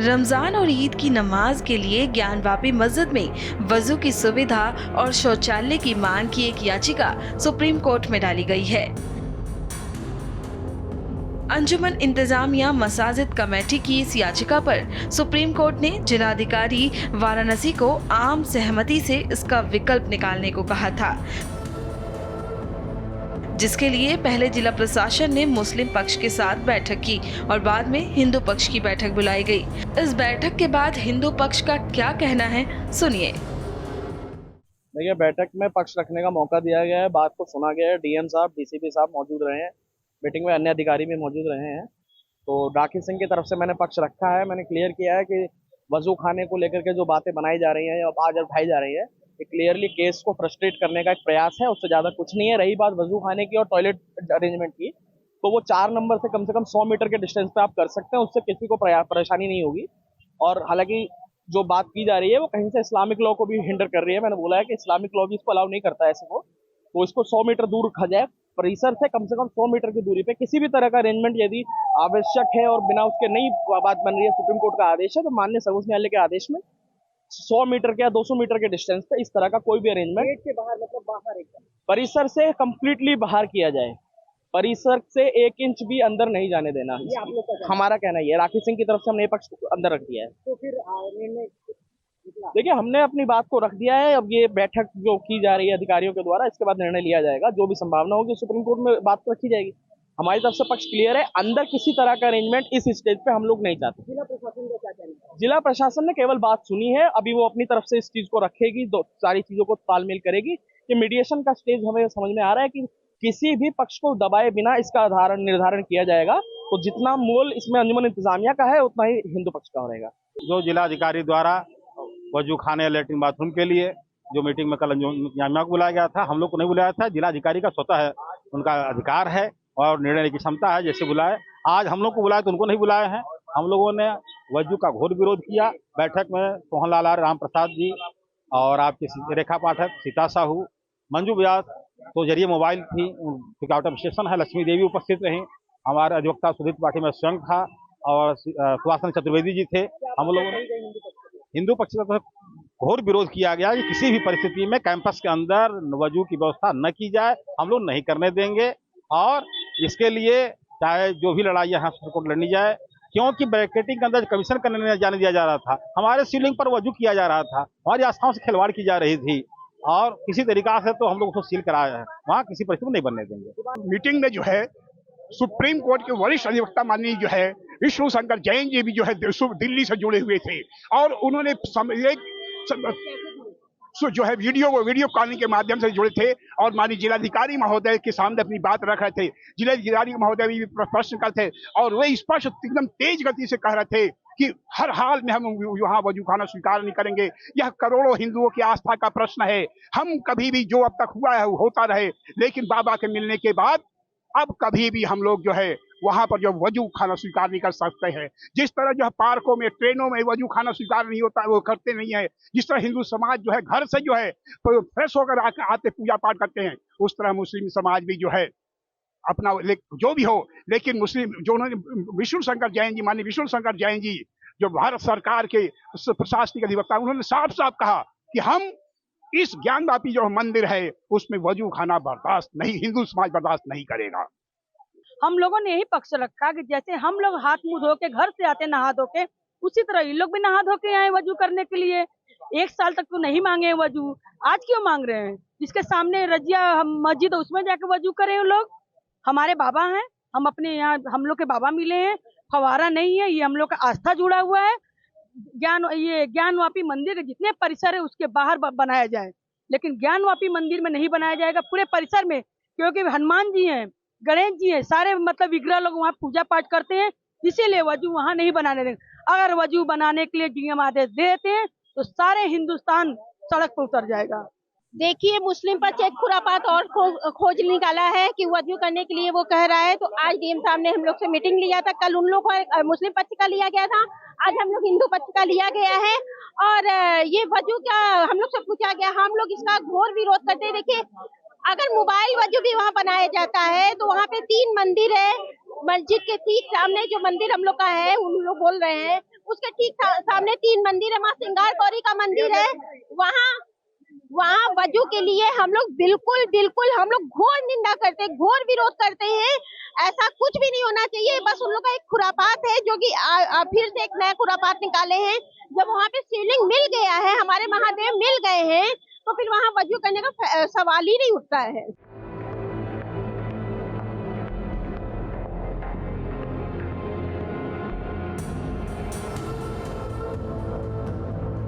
रमजान और ईद की नमाज के लिए ज्ञानवापी मस्जिद में वजू की सुविधा और शौचालय की मांग की एक याचिका सुप्रीम कोर्ट में डाली गई है। अंजुमन इंतजामिया मसाजिद कमेटी की इस याचिका पर सुप्रीम कोर्ट ने जिलाधिकारी वाराणसी को आम सहमति से इसका विकल्प निकालने को कहा था, जिसके लिए पहले जिला प्रशासन ने मुस्लिम पक्ष के साथ बैठक की और बाद में हिंदू पक्ष की बैठक बुलाई गई। इस बैठक के बाद हिंदू पक्ष का क्या कहना है, सुनिए। देखिए, बैठक में पक्ष रखने का मौका दिया गया है, बात को सुना गया है। डीएम साहब, डीसीपी साहब मौजूद रहे हैं, मीटिंग में अन्य अधिकारी भी मौजूद रहे हैं। तो राखी सिंह की तरफ से मैंने पक्ष रखा है। मैंने क्लियर किया है कि वजू खाने को लेकर के जो बातें बनाई जा रही हैं या आज उठाई जा रही है, ये क्लियरली केस को फ्रस्ट्रेट करने का एक प्रयास है, उससे ज्यादा कुछ नहीं है। रही बात वजू खाने की और टॉयलेट अरेंजमेंट की, तो वो 4 नंबर से कम 100 मीटर के डिस्टेंस पे आप कर सकते हैं, उससे किसी को परेशानी नहीं होगी। और हालांकि जो बात की जा रही है वो कहीं से इस्लामिक लॉ को भी हिंडर कर रही है। मैंने बोला है कि इस्लामिक लॉ भी इसको अलाउ नहीं करता है ऐसे को, तो इसको 100 मीटर दूर रखा जाए, परिसर से कम 100 मीटर की दूरी पे किसी भी तरह का अरेंजमेंट यदि आवश्यक है और बिना उसके नहीं बात बन रही है, सुप्रीम कोर्ट का आदेश है, तो माननीय सर्वोच्च न्यायालय के आदेश में 100 मीटर के या 200 मीटर के डिस्टेंस पे इस तरह का कोई भी अरेंजमेंट गेट के बाहर, मतलब बाहर एकदम परिसर से कंप्लीटली बाहर किया जाए। परिसर से 1 इंच भी अंदर नहीं जाने देना, ये आप लोग का हमारा कहना ये। राखी सिंह की तरफ से हमने ये पक्ष अंदर रख दिया है। तो फिर देखिए, हमने अपनी बात को रख दिया है। अब ये बैठक जो की जा रही है अधिकारियों के द्वारा, इसके बाद निर्णय लिया जाएगा। जो भी संभावना होगी सुप्रीम कोर्ट में बात को रखी जाएगी। हमारी तरफ से पक्ष क्लियर है, अंदर किसी तरह का अरेंजमेंट इस स्टेज पे हम लोग नहीं चाहते। जिला प्रशासन का क्या कहना है? जिला प्रशासन ने केवल बात सुनी है, अभी वो अपनी तरफ से इस चीज को रखेगी, सारी चीजों को तालमेल करेगी। ये मीडिएशन का स्टेज हमें समझ में आ रहा है कि किसी भी पक्ष को दबाए बिना इसका निर्धारण किया जाएगा। तो जितना मोल इसमें अंजुमन इंतजामिया का है, उतना ही हिंदू पक्ष का रहेगा। जो जिलाधिकारी द्वारा वजू खाने लैट्रिन बाथरूम के लिए जो मीटिंग में कल इंतजामिया को बुलाया गया था, हम लोग को नहीं बुलाया था। जिलाधिकारी का स्वतः है, उनका अधिकार है और निर्णय की क्षमता है, जैसे बुलाए। आज हम लोग को बुलाए तो उनको नहीं बुलाए हैं। हम लोगों ने वजू का घोर विरोध किया। बैठक में सोहनलाल आर्य, राम प्रसाद जी और आपकी रेखा पाठक, सीता साहू, मंजू व्यास, तो जरिए मोबाइल थी, क्योंकि आउट ऑफ स्टेशन है, लक्ष्मी देवी उपस्थित रही, हमारे अधिवक्ता सुधीर त्रिपाठी में स्वयं था और सुभाष चतुर्वेदी जी थे। हम लोगों ने हिंदू पक्ष का घोर विरोध किया गया कि किसी भी परिस्थिति में कैंपस के अंदर वजू की व्यवस्था न की जाए, हम लोग नहीं करने देंगे। और इसके लिए चाहे जो भी लड़ाई यहाँ सुप्रीम कोर्ट लड़नी जाए, क्योंकि बैरिकेडिंग के अंदर कमीशन करने नहीं जाने दिया जा रहा था, हमारे सीलिंग पर वजू किया जा रहा था, हमारी आस्थाओं से खिलवाड़ की जा रही थी और किसी तरीका से तो हम लोग उसको सील कराया है, वहाँ किसी परिस्थिति में नहीं बनने देंगे। मीटिंग में जो है सुप्रीम कोर्ट के वरिष्ठ अधिवक्ता माननीय जो है विष्णु शंकर जैन जी भी जो है दिल्ली से जुड़े हुए थे और उन्होंने जो है वीडियो कॉलिंग के माध्यम से जुड़े थे और माननीय जिलाधिकारी महोदय के सामने अपनी बात रख रहे थे। जिलाधिकारी महोदय भी प्रश्न करते और वे स्पष्ट एकदम तेज गति से कह रहे थे कि हर हाल में हम यहाँ वजू खाना स्वीकार नहीं करेंगे। यह करोड़ों हिंदुओं की आस्था का प्रश्न है। हम कभी भी जो अब तक हुआ है वो होता रहे, लेकिन बाबा के मिलने के बाद अब कभी भी हम लोग जो है वहां पर जो वजू खाना स्वीकार नहीं कर सकते हैं। जिस तरह जो है पार्कों में, ट्रेनों में वजू खाना स्वीकार नहीं होता है, वो करते नहीं है। जिस तरह हिंदू समाज जो है घर से जो है फ्रेश होकर आते पूजा पाठ करते हैं, उस तरह मुस्लिम समाज भी जो है अपना जो भी हो, लेकिन मुस्लिम जो उन्होंने विष्णु शंकर जैन जी, माननीय विष्णु शंकर जैन जी जो भारत सरकार के प्रशासनिक अधिवक्ता, उन्होंने साफ साफ कहा कि हम इस ज्ञानवापी जो मंदिर है उसमें वजू खाना बर्दाश्त नहीं, हिंदू समाज बर्दाश्त नहीं करेगा। हम लोगों ने यही पक्ष रखा कि जैसे हम लोग हाथ मुंह धो के घर से आते नहा धो के, उसी तरह ये लोग भी नहा धो के आए वजू करने के लिए। 1 साल तक तो नहीं मांगे वजू, आज क्यों मांग रहे हैं? जिसके सामने रजिया मस्जिद है उसमें जाके वजू करें। लोग हमारे बाबा हैं, हम अपने यहाँ हम लोग के बाबा मिले हैं। फवारा नहीं है, ये हम लोग का आस्था जुड़ा हुआ है। ज्ञानवापी मंदिर के जितने परिसर है उसके बाहर बनाया जाए, लेकिन ज्ञानवापी मंदिर में नहीं बनाया जाएगा, पूरे परिसर में। क्योंकि हनुमान जी हैं, गणेश जी हैं, सारे मतलब विग्रह लोग वहाँ पूजा पाठ करते हैं, इसीलिए वजू वहाँ नहीं बनाने देंगे। अगर वजू बनाने के लिए डीएम आदेश देते हैं तो सारे हिंदुस्तान सड़क पर उतर जाएगा। देखिए, मुस्लिम पक्ष एक खुरापात और खोज निकाला है कि वजू करने के लिए वो कह रहा है। तो आज डीएम साहब ने हम लोग से मीटिंग लिया था, कल उन लोग को मुस्लिम पक्ष का लिया गया था, आज हम लोग हिंदू पक्ष का लिया गया है। और ये वजू का हम लोग से पूछा गया, हम लोग इसका घोर विरोध करते हैं। देखिए, अगर मोबाइल वजू भी वहाँ बनाया जाता है तो वहाँ पे 3 मंदिर है, मस्जिद के ठीक सामने जो मंदिर हम लोग का है, उन लोग बोल रहे हैं उसके ठीक सामने 3 मंदिर है, माँ सिंगार गौरी का मंदिर है। वहाँ वजू के लिए हम लोग बिल्कुल हम लोग घोर निंदा करते हैं, घोर विरोध करते हैं। ऐसा कुछ भी नहीं होना चाहिए। बस उन लोग का एक खुरापात है जो कि फिर से एक नया खुरापात निकाले हैं। जब वहाँ पे शिवलिंग मिल गया है, हमारे महादेव मिल गए हैं, तो फिर वहाँ वजू करने का सवाल ही नहीं उठता है।